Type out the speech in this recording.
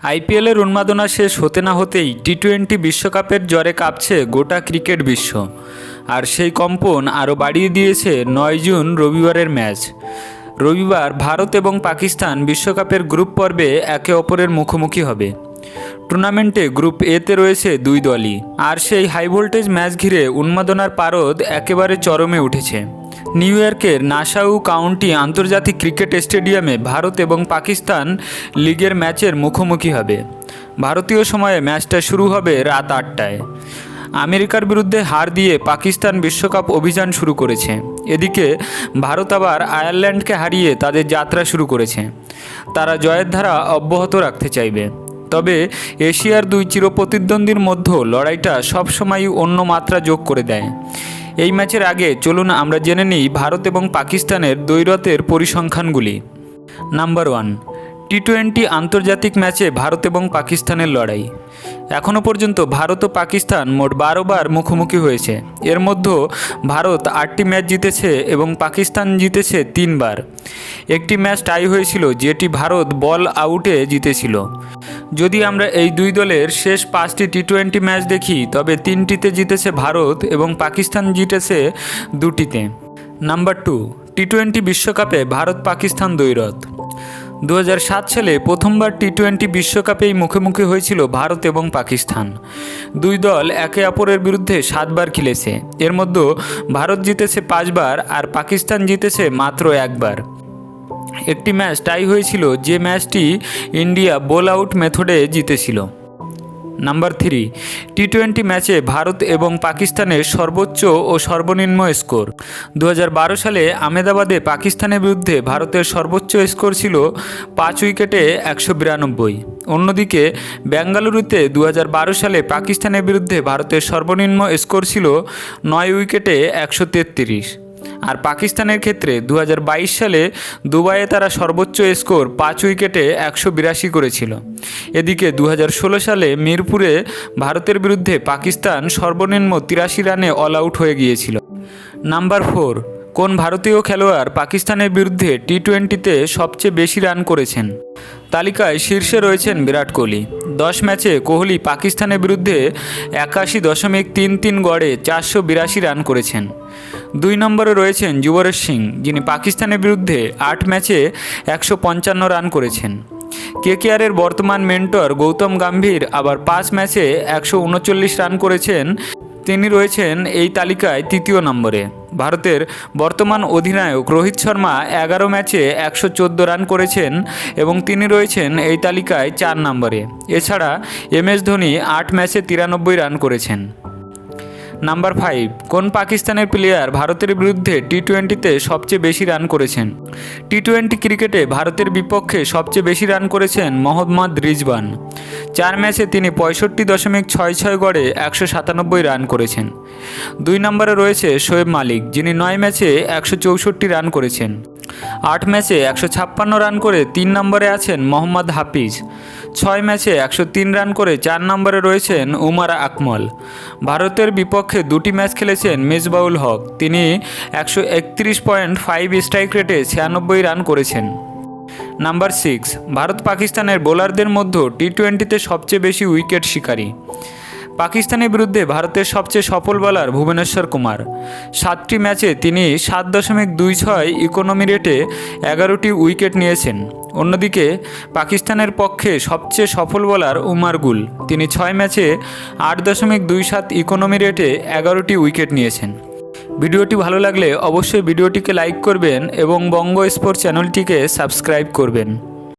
আইপিএলের উন্মাদনা শেষ হতে না হতেই টি-20 বিশ্বকাপের জ্বরে কাঁপছে গোটা ক্রিকেট বিশ্ব। আর সেই কম্পন আরও বাড়িয়ে দিয়েছে 9 জুন রবিবারের ম্যাচ। রবিবার ভারত এবং পাকিস্তান বিশ্বকাপের গ্রুপ পর্বে একে অপরের মুখোমুখি হবে। টুর্নামেন্টে গ্রুপ এতে রয়েছে দুই দলই, আর সেই হাই ভোল্টেজ ম্যাচ ঘিরে উন্মাদনার পারদ একেবারে চরমে উঠেছে। নিউ ইয়র্কের নাসাউ কাউন্টি আন্তর্জাতিক ক্রিকেট স্টেডিয়ামে ভারত এবং পাকিস্তান লিগের ম্যাচের মুখোমুখি হবে। ভারতীয় সময়ে ম্যাচটা শুরু হবে রাত 8টায়। আমেরিকার বিরুদ্ধে হার দিয়ে পাকিস্তান বিশ্বকাপ অভিযান শুরু করেছে। এদিকে ভারত আবার আয়ারল্যান্ডকে হারিয়ে তাদের যাত্রা শুরু করেছে। তারা জয়ের ধারা অব্যাহত রাখতে চাইবে। তবে এশিয়ার দুই চিরপ্রতিদ্বন্দ্বীর মধ্যে লড়াইটা সবসময়ই অন্য মাত্রা যোগ করে দেয়। এই ম্যাচের আগে চলুন আমরা জেনে নিই ভারত এবং পাকিস্তানের দ্বৈরথের পরিসংখ্যানগুলি। নাম্বার 1, টি-20 আন্তর্জাতিক ম্যাচে ভারত এবং পাকিস্তানের লড়াই। এখনও পর্যন্ত ভারত ও পাকিস্তান মোট 12 বার মুখোমুখি হয়েছে। এর মধ্যে ভারত 8টি ম্যাচ জিতেছে এবং পাকিস্তান জিতেছে 3 বার। একটি ম্যাচ টাই হয়েছিল, যেটি ভারত বল আউটে জিতেছিল। যদি আমরা এই দুই দলের শেষ 5টি টি-20 ম্যাচ দেখি, তবে 3টিতে জিতেছে ভারত এবং পাকিস্তান জিতেছে 2টিতে। নাম্বার 2, টি-20 বিশ্বকাপে ভারত পাকিস্তান দ্বৈরথ। 2007 সালে প্রথমবার টি-20 বিশ্বকাপেই মুখোমুখি হয়েছিল ভারত এবং পাকিস্তান। দুই দল একে অপরের বিরুদ্ধে 7 বার খেলেছে। এর মধ্যে ভারত জিতেছে 5 বার আর পাকিস্তান জিতেছে মাত্র 1 বার। একটি ম্যাচ টাই হয়েছিল, যে ম্যাচটি ইন্ডিয়া বোল আউট মেথডে জিতেছিল। নাম্বার 3, টি-20 ম্যাচে ভারত এবং পাকিস্তানের সর্বোচ্চ ও সর্বনিম্ন স্কোর। 2012 সালে আহমেদাবাদে পাকিস্তানের বিরুদ্ধে ভারতের সর্বোচ্চ স্কোর ছিল 5 উইকেটে 192। অন্যদিকে বেঙ্গালুরুতে 2012 সালে পাকিস্তানের বিরুদ্ধে ভারতের সর্বনিম্ন স্কোর ছিল 9 উইকেটে 133। আর পাকিস্তানের ক্ষেত্রে 2022 সালে দুবাইয়ে তারা সর্বোচ্চ স্কোর 5 উইকেটে 182 করেছিল। এদিকে 2016 সালে মিরপুরে ভারতের বিরুদ্ধে পাকিস্তান সর্বনিম্ন 83 রানে অল আউট হয়ে গিয়েছিল। নাম্বার 4, কোন ভারতীয় খেলোয়াড় পাকিস্তানের বিরুদ্ধে টি-20তে সবচেয়ে বেশি রান করেছেন? তালিকায় শীর্ষে রয়েছেন বিরাট কোহলি। 10 ম্যাচে কোহলি পাকিস্তানের বিরুদ্ধে 81.33 গড়ে 482 রান করেছেন। 2 নম্বরে রয়েছেন যুবরাজ সিং, যিনি পাকিস্তানের বিরুদ্ধে 8 ম্যাচে 155 রান করেছেন। কেকেআরের বর্তমান মেন্টর গৌতম গম্ভীর আবার 5 ম্যাচে 139 রান করেছেন। তিনি রয়েছেন এই তালিকায় 3য় নম্বরে। ভারতের বর্তমান অধিনায়ক রোহিত শর্মা 11 ম্যাচে 114 রান করেছেন এবং তিনি রয়েছেন এই তালিকায় 4 নম্বরে। এছাড়া MS ধোনি 8 ম্যাচে 93 রান করেছেন। নাম্বার 5, কোন পাকিস্তানের প্লেয়ার ভারতের বিরুদ্ধে টি-20তে সবচেয়ে বেশি রান করেছেন? টি-20 ক্রিকেটে ভারতের বিপক্ষে সবচেয়ে বেশি রান করেছেন মোহাম্মদ রিজওয়ান। 4 ম্যাচে তিনি 65.66 গড়ে 197 রান করেছেন। 2 নম্বরে রয়েছে শোয়েব মালিক, যিনি 9 ম্যাচে 164 রান করেছেন। 8 ম্যাচে 156 রান করে 3 নম্বরে আছেন মোহাম্মদ হাফিজ। 6 ম্যাচে 103 রান করে 4 নম্বরে রয়েছেন উমার আকমল। ভারতের বিপক্ষে 2টি ম্যাচ খেলেছেন মিসবাউল হক, তিনি 131.5 স্ট্রাইক রেটে 96 রান করেছেন। নাম্বার 6, ভারত পাকিস্তানের বোলারদের মধ্যে টি-20তে সবচেয়ে বেশি উইকেট শিকারী। পাকিস্তানের বিরুদ্ধে ভারতের সবচেয়ে সফল বোলার ভুবনেশ্বর কুমার। 7টি ম্যাচে তিনি 7.26 ইকোনমি রেটে 11টি উইকেট নিয়েছেন। অন্যদিকে পাকিস্তানের পক্ষে সবচেয়ে সফল বোলার উমার গুল, তিনি 6 ম্যাচে 8.27 ইকোনমি রেটে 11টি উইকেট নিয়েছেন। ভিডিওটি ভালো লাগলে অবশ্যই ভিডিওটিকে লাইক করবেন এবং বঙ্গ স্পোর্টস চ্যানেলটিকে সাবস্ক্রাইব করবেন।